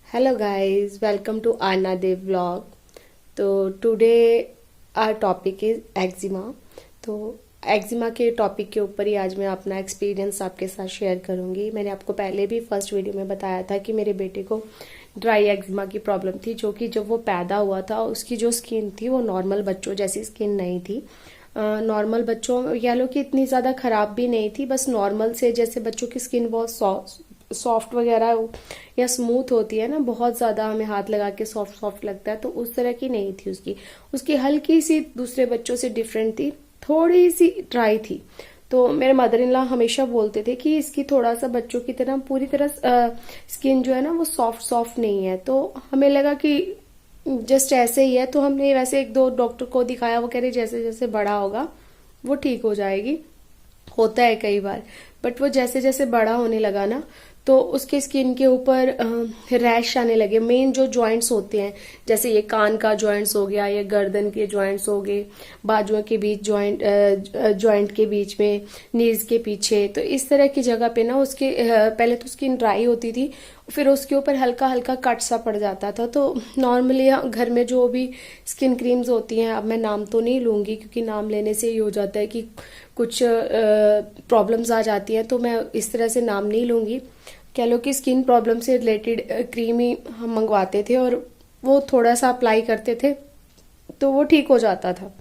Hello guys, welcome to Anna Dev vlog. तो today our topic is eczema. तो eczema के topic के ऊपर ही आज मैं अपना एक्सपीरियंस आपके साथ शेयर करूंगी। मैंने आपको पहले भी फर्स्ट वीडियो में बताया था कि मेरे बेटे को ड्राई एक्जिमा की प्रॉब्लम थी, जो कि जब वो पैदा हुआ था उसकी जो स्किन थी वो नॉर्मल बच्चों जैसी स्किन नहीं थी। नॉर्मल बच्चों कह लो कि इतनी ज़्यादा ख़राब भी नहीं थी, बस नॉर्मल से जैसे बच्चों की स्किन बहुत सॉफ्ट वगैरह या स्मूथ होती है ना, बहुत ज़्यादा हमें हाथ लगा के सॉफ्ट सॉफ्ट लगता है, तो उस तरह की नहीं थी उसकी। उसकी हल्की सी दूसरे बच्चों से डिफरेंट थी, थोड़ी सी ड्राई थी। तो मेरे मदर इन लॉ हमेशा बोलते थे कि इसकी थोड़ा सा बच्चों की तरह पूरी तरह स्किन जो है ना वो सॉफ्ट सॉफ्ट नहीं है। तो हमें लगा कि जस्ट ऐसे ही है, तो हमने वैसे एक दो डॉक्टर को दिखाया, वो कह रहे जैसे जैसे बड़ा होगा वो ठीक हो जाएगी। होता है कई बार, बट वो जैसे जैसे बड़ा होने लगा ना तो उसके स्किन के ऊपर रैश आने लगे। मेन जो जॉइंट्स होते हैं, जैसे ये कान का जॉइंट्स हो गया, ये गर्दन के जॉइंट्स हो गए, बाजुओं के बीच जॉइंट के बीच में, नीज के पीछे, तो इस तरह की जगह पे ना उसके पहले तो स्किन ड्राई होती थी, फिर उसके ऊपर हल्का हल्का कट सा पड़ जाता था। तो नॉर्मली घर में जो भी स्किन क्रीम्स होती हैं, अब मैं नाम तो नहीं लूंगी क्योंकि नाम लेने से ही हो जाता है कि कुछ प्रॉब्लम्स आ जाती हैं, तो मैं इस तरह से नाम नहीं लूंगी। कह लो कि स्किन प्रॉब्लम से रिलेटेड क्रीम ही हम मंगवाते थे और वो थोड़ा सा अप्लाई करते थे तो वो ठीक हो जाता था।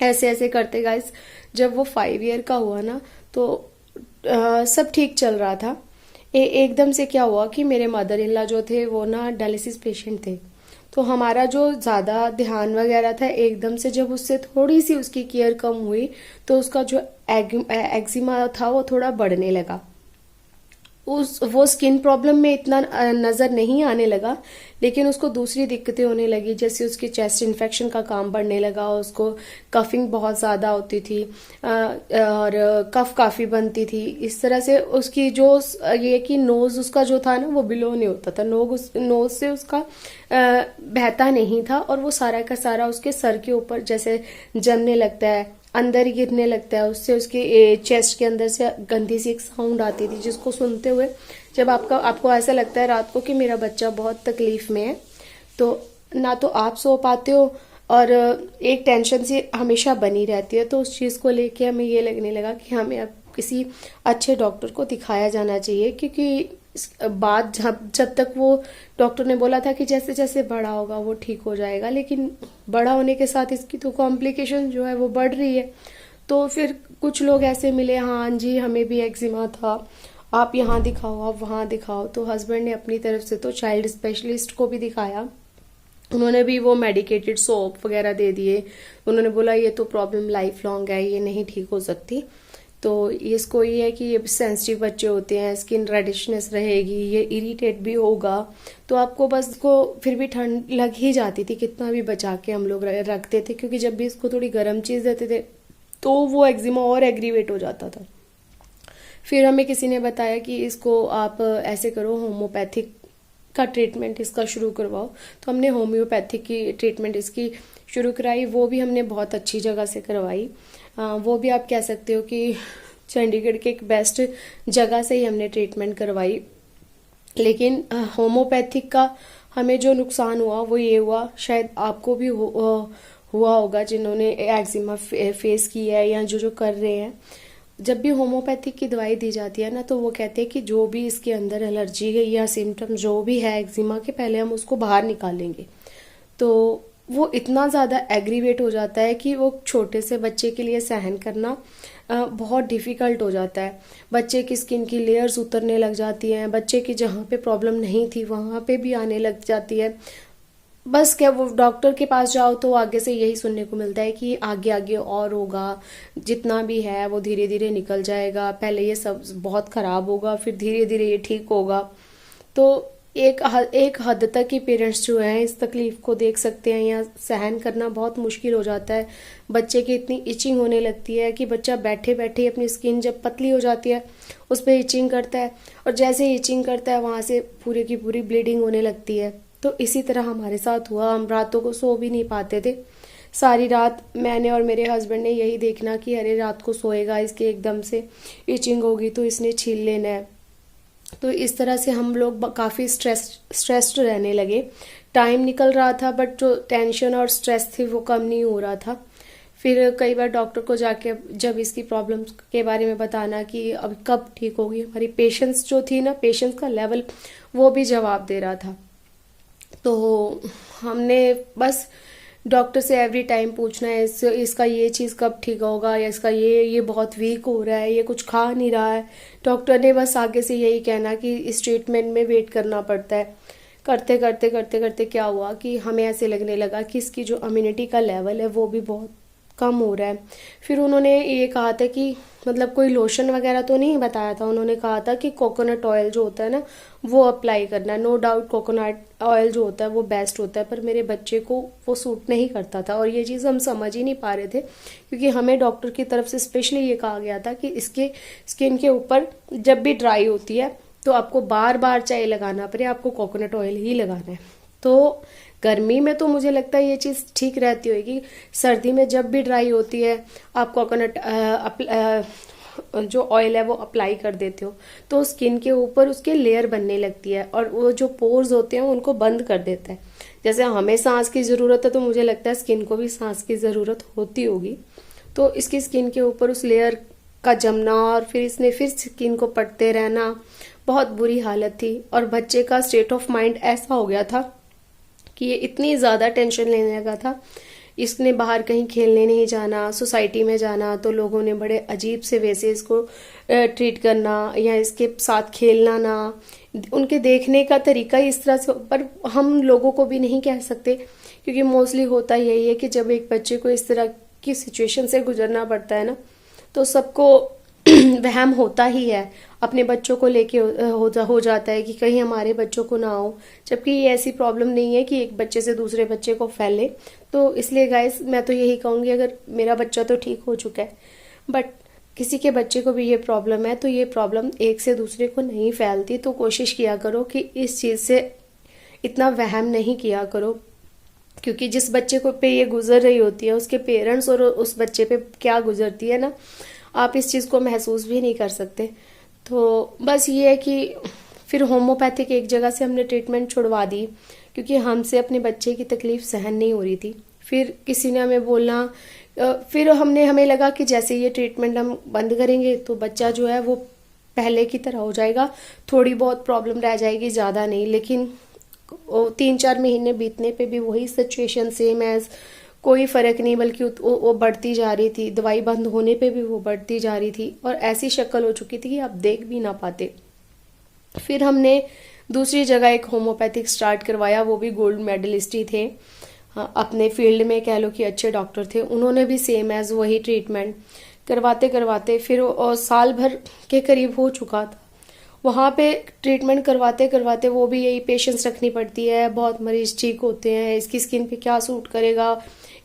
ऐसे ऐसे करते गाइस जब वो 5 ईयर का हुआ ना तो सब ठीक चल रहा था। एकदम से क्या हुआ कि मेरे मदर इन लॉ जो थे वो ना डायलिसिस पेशेंट थे, तो हमारा जो ज्यादा ध्यान वगैरह था, एकदम से जब उससे थोड़ी सी उसकी केयर कम हुई तो उसका जो एक्जिमा था वो थोड़ा बढ़ने लगा। वो स्किन प्रॉब्लम में इतना नजर नहीं आने लगा, लेकिन उसको दूसरी दिक्कतें होने लगी, जैसे उसकी चेस्ट इन्फेक्शन का काम बढ़ने लगा, उसको कफिंग बहुत ज्यादा होती थी और कफ काफी बनती थी। इस तरह से उसकी जो ये कि नोज उसका जो था ना वो बिलो नहीं होता था, नोज से उसका बहता नहीं था, और वो सारा का सारा उसके सर के ऊपर जैसे जमने लगता है, अंदर गिरने लगता है। उससे उसके चेस्ट के अंदर से गंदी सी एक साउंड आती थी, जिसको सुनते हुए जब आपको ऐसा लगता है रात को कि मेरा बच्चा बहुत तकलीफ में है, तो ना तो आप सो पाते हो और एक टेंशन सी हमेशा बनी रहती है। तो उस चीज को लेके हमें ये लगने लगा कि हमें अब किसी अच्छे डॉक्टर को दिखाया जाना चाहिए, क्योंकि बात जब तक वो डॉक्टर ने बोला था कि जैसे जैसे बड़ा होगा वो ठीक हो जाएगा, लेकिन बड़ा होने के साथ इसकी तो कॉम्प्लिकेशन जो है वो बढ़ रही है। तो फिर कुछ लोग ऐसे मिले, हाँ जी हमें भी एक्जिमा था, आप यहाँ दिखाओ आप वहाँ दिखाओ। तो हस्बैंड ने अपनी तरफ से तो चाइल्ड स्पेशलिस्ट को भी दिखाया, उन्होंने भी वो मेडिकेटेड सोप वगैरह दे दिए। उन्होंने बोला ये तो प्रॉब्लम लाइफ लॉन्ग है, ये नहीं ठीक हो सकती। तो इसको ये है कि ये सेंसिटिव बच्चे होते हैं, स्किन रेडिशनेस रहेगी, ये इरिटेट भी होगा, तो आपको बस को फिर भी ठंड लग ही जाती थी, कितना भी बचा के हम लोग रखते थे, क्योंकि जब भी इसको थोड़ी गर्म चीज देते थे तो वो एक्जिमा और एग्रीवेट हो जाता था। फिर हमें किसी ने बताया कि इसको आप ऐसे करो, होम्योपैथिक का ट्रीटमेंट इसका शुरू करवाओ। तो हमने होम्योपैथिक की ट्रीटमेंट इसकी शुरू कराई, वो भी हमने बहुत अच्छी जगह से करवाई। वो भी आप कह सकते हो कि चंडीगढ़ के एक बेस्ट जगह से ही हमने ट्रीटमेंट करवाई। लेकिन होम्योपैथिक का हमें जो नुकसान हुआ वो ये हुआ, शायद आपको भी हुआ होगा जिन्होंने एक्जिमा फेस किया है या जो जो कर रहे हैं। जब भी होम्योपैथिक की दवाई दी जाती है ना, तो वो कहते हैं कि जो भी इसके अंदर एलर्जी है या सिम्टम जो भी है एक्जिमा के, पहले हम उसको बाहर निकालेंगे। तो वो इतना ज़्यादा एग्रीवेट हो जाता है कि वो छोटे से बच्चे के लिए सहन करना बहुत डिफिकल्ट हो जाता है। बच्चे की स्किन की लेयर्स उतरने लग जाती हैं, बच्चे की जहाँ पे प्रॉब्लम नहीं थी वहाँ पे भी आने लग जाती है। बस क्या, वो डॉक्टर के पास जाओ तो आगे से यही सुनने को मिलता है कि आगे आगे और होगा, जितना भी है वो धीरे धीरे निकल जाएगा, पहले ये सब बहुत खराब होगा फिर धीरे धीरे ये ठीक होगा। तो एक हद तक ही पेरेंट्स जो हैं इस तकलीफ को देख सकते हैं, या सहन करना बहुत मुश्किल हो जाता है। बच्चे की इतनी इचिंग होने लगती है कि बच्चा बैठे बैठे अपनी स्किन जब पतली हो जाती है उस पर इचिंग करता है, और जैसे ही इचिंग करता है वहां से पूरे की पूरी ब्लीडिंग होने लगती है। तो इसी तरह हमारे साथ हुआ, हम रातों को सो भी नहीं पाते थे। सारी रात मैंने और मेरे हस्बैंड ने यही देखना कि अरे रात को सोएगा, इसके एकदम से इचिंग होगी तो इसने छील लेना है। तो इस तरह से हम लोग काफ़ी स्ट्रेस्ड रहने लगे। टाइम निकल रहा था बट जो टेंशन और स्ट्रेस थी वो कम नहीं हो रहा था। फिर कई बार डॉक्टर को जाके जब इसकी प्रॉब्लम के बारे में बताना कि अब कब ठीक होगी, हमारी पेशेंस जो थी ना, पेशेंस का लेवल वो भी जवाब दे रहा था। तो हमने बस डॉक्टर से एवरी टाइम पूछना है इसका ये चीज़ कब ठीक होगा, या इसका ये बहुत वीक हो रहा है, ये कुछ खा नहीं रहा है। डॉक्टर ने बस आगे से यही कहना कि इस ट्रीटमेंट में वेट करना पड़ता है। करते करते करते करते क्या हुआ कि हमें ऐसे लगने लगा कि इसकी जो इम्यूनिटी का लेवल है वो भी बहुत कम हो रहा है। फिर उन्होंने ये कहा था कि मतलब कोई लोशन वगैरह तो नहीं बताया था, उन्होंने कहा था कि कोकोनट ऑयल जो होता है ना वो अप्लाई करना है। नो डाउट कोकोनट ऑयल जो होता है वो बेस्ट होता है, पर मेरे बच्चे को वो सूट नहीं करता था और ये चीज़ हम समझ ही नहीं पा रहे थे, क्योंकि हमें डॉक्टर की तरफ से स्पेशली ये कहा गया था कि इसके स्किन के ऊपर जब भी ड्राई होती है तो आपको बार बार चाहे लगाना पड़े, आपको कोकोनट ऑयल ही लगाना है। तो गर्मी में तो मुझे लगता है ये चीज़ ठीक रहती होगी, सर्दी में जब भी ड्राई होती है आप कोकोनट जो ऑयल है वो अप्लाई कर देते हो तो स्किन के ऊपर उसके लेयर बनने लगती है और वो जो पोर्स होते हैं उनको बंद कर देता है। जैसे हमें सांस की ज़रूरत है तो मुझे लगता है स्किन को भी सांस की ज़रूरत होती होगी। तो इसकी स्किन के ऊपर उस लेयर का जमना और फिर इसने फिर स्किन को पटते रहना, बहुत बुरी हालत थी। और बच्चे का स्टेट ऑफ माइंड ऐसा हो गया था कि ये इतनी ज़्यादा टेंशन लेने लगा था। इसने बाहर कहीं खेलने नहीं जाना, सोसाइटी में जाना तो लोगों ने बड़े अजीब से वे से इसको ट्रीट करना या इसके साथ खेलना ना, उनके देखने का तरीका इस तरह से। पर हम लोगों को भी नहीं कह सकते, क्योंकि मोस्टली होता यही है कि जब एक बच्चे को इस तरह की सिचुएशन से गुजरना पड़ता है ना तो सबको वहम होता ही है, अपने बच्चों को लेके हो जाता है कि कहीं हमारे बच्चों को ना हो, जबकि ये ऐसी प्रॉब्लम नहीं है कि एक बच्चे से दूसरे बच्चे को फैले। तो इसलिए गाइस मैं तो यही कहूँगी, अगर मेरा बच्चा तो ठीक हो चुका है बट किसी के बच्चे को भी ये प्रॉब्लम है तो ये प्रॉब्लम एक से दूसरे को नहीं फैलती। तो कोशिश किया करो कि इस चीज़ से इतना वहम नहीं किया करो, क्योंकि जिस बच्चे को पे ये गुजर रही होती है उसके पेरेंट्स और उस बच्चे पे क्या गुजरती है ना, आप इस चीज़ को महसूस भी नहीं कर सकते। तो बस ये है कि फिर होम्योपैथिक एक जगह से हमने ट्रीटमेंट छुड़वा दी, क्योंकि हमसे अपने बच्चे की तकलीफ सहन नहीं हो रही थी। फिर किसी ने हमें बोलना, फिर हमें लगा कि जैसे ये ट्रीटमेंट हम बंद करेंगे तो बच्चा जो है वो पहले की तरह हो जाएगा, थोड़ी बहुत प्रॉब्लम रह जाएगी, ज़्यादा नहीं। लेकिन 3-4 महीने बीतने पे भी वही सिचुएशन सेम एज, कोई फर्क नहीं, बल्कि वो बढ़ती जा रही थी। दवाई बंद होने पे भी वो बढ़ती जा रही थी और ऐसी शक्ल हो चुकी थी कि आप देख भी ना पाते। फिर हमने दूसरी जगह एक होम्योपैथिक स्टार्ट करवाया, वो भी गोल्ड मेडलिस्ट ही थे, अपने फील्ड में कह लो कि अच्छे डॉक्टर थे। उन्होंने भी सेम एज वही ट्रीटमेंट करवाते करवाते फिर साल भर के करीब हो चुका था। वहाँ पे ट्रीटमेंट करवाते करवाते वो भी यही पेशेंस रखनी पड़ती है, बहुत मरीज ठीक होते हैं, इसकी स्किन पे क्या सूट करेगा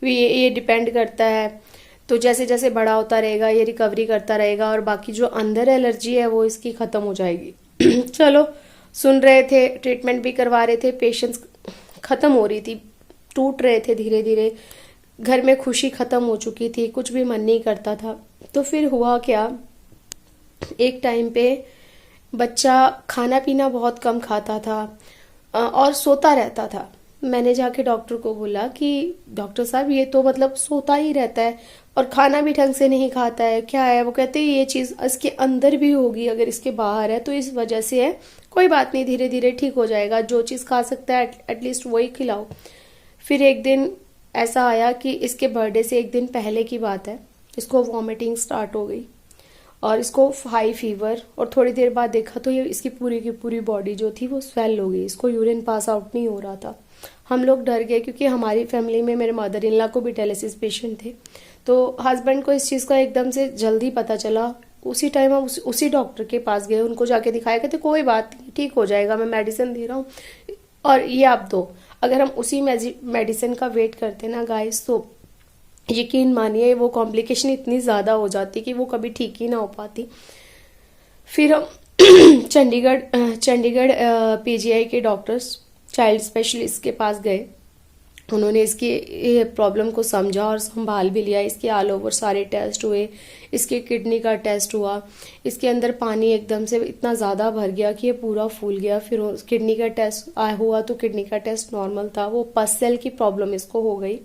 ये डिपेंड करता है। तो जैसे जैसे बड़ा होता रहेगा ये रिकवरी करता रहेगा और बाकी जो अंदर एलर्जी है वो इसकी ख़त्म हो जाएगी। चलो सुन रहे थे, ट्रीटमेंट भी करवा रहे थे, पेशेंस ख़त्म हो रही थी, टूट रहे थे धीरे धीरे, घर में खुशी ख़त्म हो चुकी थी, कुछ भी मन नहीं करता था। तो फिर हुआ क्या, एक टाइम पे बच्चा खाना पीना बहुत कम खाता था और सोता रहता था। मैंने जाके डॉक्टर को बोला कि डॉक्टर साहब ये तो मतलब सोता ही रहता है और खाना भी ढंग से नहीं खाता है, क्या है? वो कहते हैं ये चीज़ इसके अंदर भी होगी, अगर इसके बाहर है तो इस वजह से है, कोई बात नहीं, धीरे धीरे ठीक हो जाएगा, जो चीज़ खा सकता है एटलीस्ट वही खिलाओ। फिर एक दिन ऐसा आया कि इसके बर्थडे से एक दिन पहले की बात है, इसको वॉमिटिंग स्टार्ट हो गई और इसको हाई फीवर, और थोड़ी देर बाद देखा तो ये इसकी पूरी की पूरी बॉडी जो थी वो स्वेल हो गई, इसको यूरिन पास आउट नहीं हो रहा था। हम लोग डर गए, क्योंकि हमारी फैमिली में मेरे मदर इन लॉ को भी डायलिसिस पेशेंट थे। तो हस्बैंड को इस चीज़ का एकदम से जल्दी पता चला, उसी टाइम हम उसी डॉक्टर के पास गए, उनको जाके दिखाया, कहते कोई बात नहीं, ठीक हो जाएगा, मैं मेडिसिन दे रहा हूँ और ये आप दो। अगर हम उसी मेडिसिन का वेट करते ना गाइस, तो यकीन मानिए वो कॉम्प्लिकेशन इतनी ज़्यादा हो जाती कि वो कभी ठीक ही ना हो पाती। फिर हम चंडीगढ़ पीजीआई के डॉक्टर्स चाइल्ड स्पेशलिस्ट के पास गए। उन्होंने इसकी ये प्रॉब्लम को समझा और संभाल भी लिया। इसके ऑल ओवर सारे टेस्ट हुए, इसके किडनी का टेस्ट हुआ, इसके अंदर पानी एकदम से इतना ज़्यादा भर गया कि ये पूरा फूल गया। फिर किडनी का टेस्ट हुआ तो किडनी का टेस्ट नॉर्मल था, वो पस सेल की प्रॉब्लम इसको हो गई।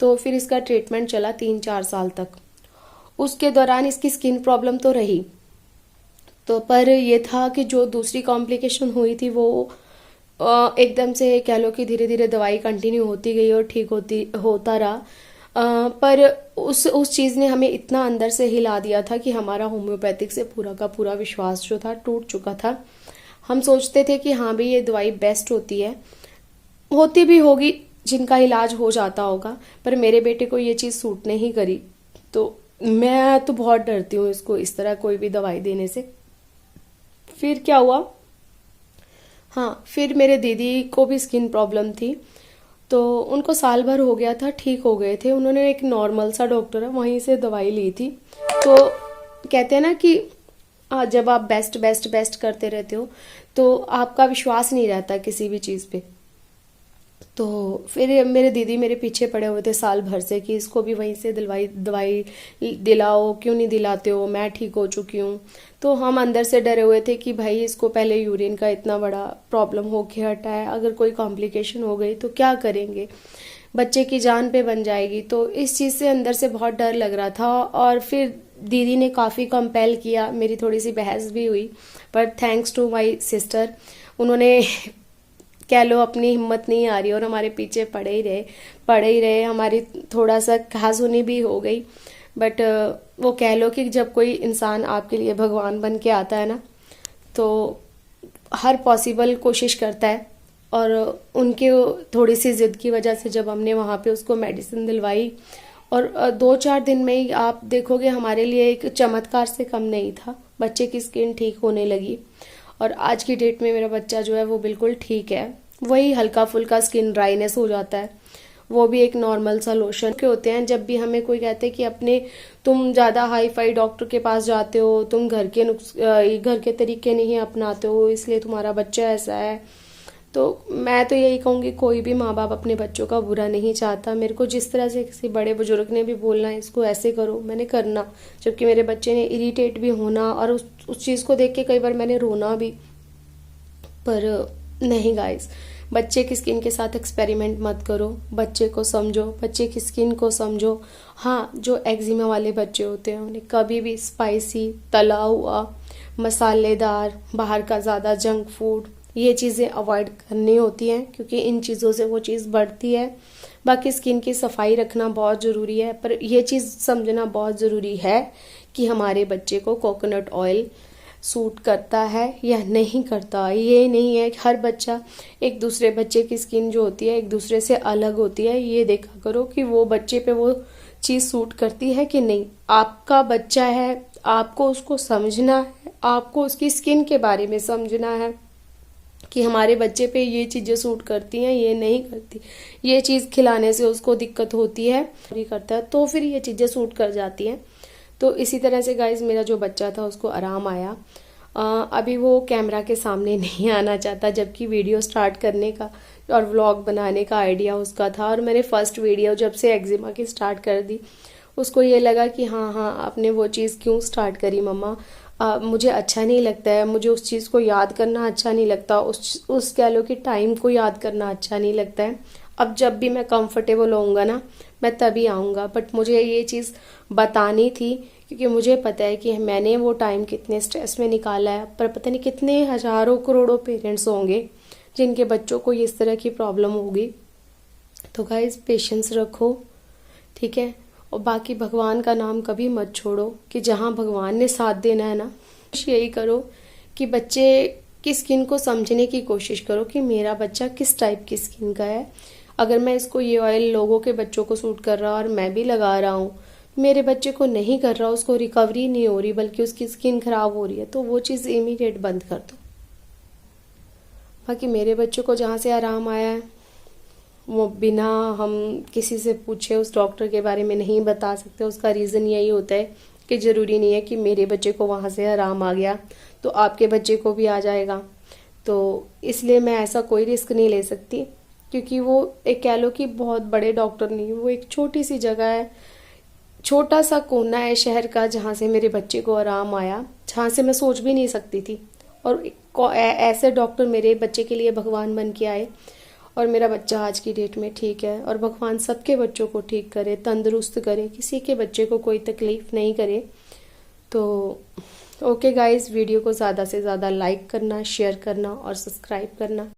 तो फिर इसका ट्रीटमेंट चला 3-4 साल तक। उसके दौरान इसकी स्किन प्रॉब्लम तो रही, तो पर ये था कि जो दूसरी कॉम्प्लिकेशन हुई थी वो एकदम से कह लो कि धीरे धीरे दवाई कंटिन्यू होती गई और ठीक होता रहा। पर उस चीज़ ने हमें इतना अंदर से हिला दिया था कि हमारा होम्योपैथिक से पूरा का पूरा विश्वास जो था टूट चुका था। हम सोचते थे कि हाँ भाई ये दवाई बेस्ट होती भी होगी, जिनका इलाज हो जाता होगा, पर मेरे बेटे को ये चीज़ सूट नहीं करी। तो मैं तो बहुत डरती हूँ इसको इस तरह कोई भी दवाई देने से। फिर क्या हुआ, हाँ, फिर मेरे दीदी को भी स्किन प्रॉब्लम थी, तो उनको साल भर हो गया था, ठीक हो गए थे। उन्होंने एक नॉर्मल सा डॉक्टर है वहीं से दवाई ली थी। तो कहते हैं ना कि जब आप बेस्ट बेस्ट बेस्ट करते रहते हो तो आपका विश्वास नहीं रहता किसी भी चीज़ पे। तो फिर मेरे दीदी मेरे पीछे पड़े हुए थे साल भर से कि इसको भी वहीं से दवाई दिलाओ, क्यों नहीं दिलाते हो, मैं ठीक हो चुकी हूँ। तो हम अंदर से डरे हुए थे कि भाई इसको पहले यूरिन का इतना बड़ा प्रॉब्लम होके हटा है, अगर कोई कॉम्प्लिकेशन हो गई तो क्या करेंगे, बच्चे की जान पे बन जाएगी। तो इस चीज़ से अंदर से बहुत डर लग रहा था। और फिर दीदी ने काफ़ी कंपेल किया, मेरी थोड़ी सी बहस भी हुई, पर थैंक्स टू माय सिस्टर, उन्होंने कह लो अपनी हिम्मत नहीं आ रही और हमारे पीछे पड़े ही रहे। हमारी थोड़ा सा कहासुनी भी हो गई, बट वो कह लो कि जब कोई इंसान आपके लिए भगवान बन के आता है ना, तो हर पॉसिबल कोशिश करता है। और उनके थोड़ी सी जिद की वजह से जब हमने वहाँ पे उसको मेडिसिन दिलवाई, और 2-4 दिन में ही आप देखोगे हमारे लिए एक चमत्कार से कम नहीं था, बच्चे की स्किन ठीक होने लगी। और आज की डेट में मेरा बच्चा जो है वो बिल्कुल ठीक है। वही हल्का फुल्का स्किन ड्राइनेस हो जाता है, वो भी एक नॉर्मल सा लोशन के होते हैं। जब भी हमें कोई कहते हैं कि तुम ज़्यादा हाई फाई डॉक्टर के पास जाते हो, तुम घर के तरीके नहीं अपनाते हो, इसलिए तुम्हारा बच्चा ऐसा है, तो मैं तो यही कहूँगी कोई भी माँ बाप अपने बच्चों का बुरा नहीं चाहता। मेरे को जिस तरह से किसी बड़े बुजुर्ग ने भी बोलना है इसको ऐसे करो, मैंने करना, जबकि मेरे बच्चे ने इरिटेट भी होना और उस चीज़ को देख के कई बार मैंने रोना भी। पर नहीं गाइस, बच्चे की स्किन के साथ एक्सपेरिमेंट मत करो, बच्चे को समझो, बच्चे की स्किन को समझो। हाँ, जो एक्जिमा वाले बच्चे होते हैं उन्हें कभी भी स्पाइसी, तला हुआ, मसालेदार, बाहर का ज़्यादा जंक फूड, ये चीज़ें अवॉइड करनी होती हैं, क्योंकि इन चीज़ों से वो चीज़ बढ़ती है। बाकी स्किन की सफाई रखना बहुत ज़रूरी है, पर यह चीज़ समझना बहुत ज़रूरी है कि हमारे बच्चे को कोकोनट ऑयल सूट करता है या नहीं करता। ये नहीं है कि हर बच्चा, एक दूसरे बच्चे की स्किन जो होती है एक दूसरे से अलग होती है। ये देखा करो कि वो बच्चे पे वो चीज़ सूट करती है कि नहीं। आपका बच्चा है, आपको उसको समझना है, आपको उसकी स्किन के बारे में समझना है कि हमारे बच्चे पे ये चीज़ें सूट करती हैं, ये नहीं करती, ये चीज़ खिलाने से उसको दिक्कत होती है, करता है तो फिर ये चीज़ें सूट कर जाती हैं। तो इसी तरह से गाइज मेरा जो बच्चा था उसको आराम आया। अभी वो कैमरा के सामने नहीं आना चाहता, जबकि वीडियो स्टार्ट करने का और व्लॉग बनाने का आइडिया उसका था। और मैंने फर्स्ट वीडियो जब से एक्जिमा की स्टार्ट कर दी, उसको ये लगा कि हाँ आपने वो चीज़ क्यों स्टार्ट करी मम्मा, मुझे अच्छा नहीं लगता है, मुझे उस चीज़ को याद करना अच्छा नहीं लगता, उस कह लो कि टाइम को याद करना अच्छा नहीं लगता है। अब जब भी मैं कंफर्टेबल होऊंगा ना, मैं तभी आऊँगा। बट मुझे ये चीज़ बतानी थी, क्योंकि मुझे पता है कि मैंने वो टाइम कितने स्ट्रेस में निकाला है। पर पता नहीं कितने हजारों करोड़ों पेरेंट्स होंगे जिनके बच्चों को इस तरह की प्रॉब्लम होगी। तो गाइज पेशेंस रखो, ठीक है। और बाकी भगवान का नाम कभी मत छोड़ो, कि जहाँ भगवान ने साथ देना है ना, यही करो कि बच्चे की स्किन को समझने की कोशिश करो कि मेरा बच्चा किस टाइप की स्किन का है। अगर मैं इसको ये ऑयल लोगों के बच्चों को सूट कर रहा और मैं भी लगा रहा हूँ, मेरे बच्चे को नहीं कर रहा, उसको रिकवरी नहीं हो रही बल्कि उसकी स्किन खराब हो रही है, तो वो चीज़ इमीडिएट बंद कर दो। बाकी मेरे बच्चे को जहाँ से आराम आया है वो बिना हम किसी से पूछे उस डॉक्टर के बारे में नहीं बता सकते। उसका रीज़न यही होता है कि ज़रूरी नहीं है कि मेरे बच्चे को वहाँ से आराम आ गया तो आपके बच्चे को भी आ जाएगा। तो इसलिए मैं ऐसा कोई रिस्क नहीं ले सकती। क्योंकि वो एक कह लो कि बहुत बड़े डॉक्टर नहीं, वो एक छोटी सी जगह है, छोटा सा कोना है शहर का, जहाँ से मेरे बच्चे को आराम आया, जहाँ से मैं सोच भी नहीं सकती थी। और ऐसे डॉक्टर मेरे बच्चे के लिए भगवान बन के आए, और मेरा बच्चा आज की डेट में ठीक है। और भगवान सबके बच्चों को ठीक करे, तंदुरुस्त करे, किसी के बच्चे को कोई तकलीफ नहीं करे। तो ओके गाइस, वीडियो को ज़्यादा से ज़्यादा लाइक करना, शेयर करना और सब्सक्राइब करना।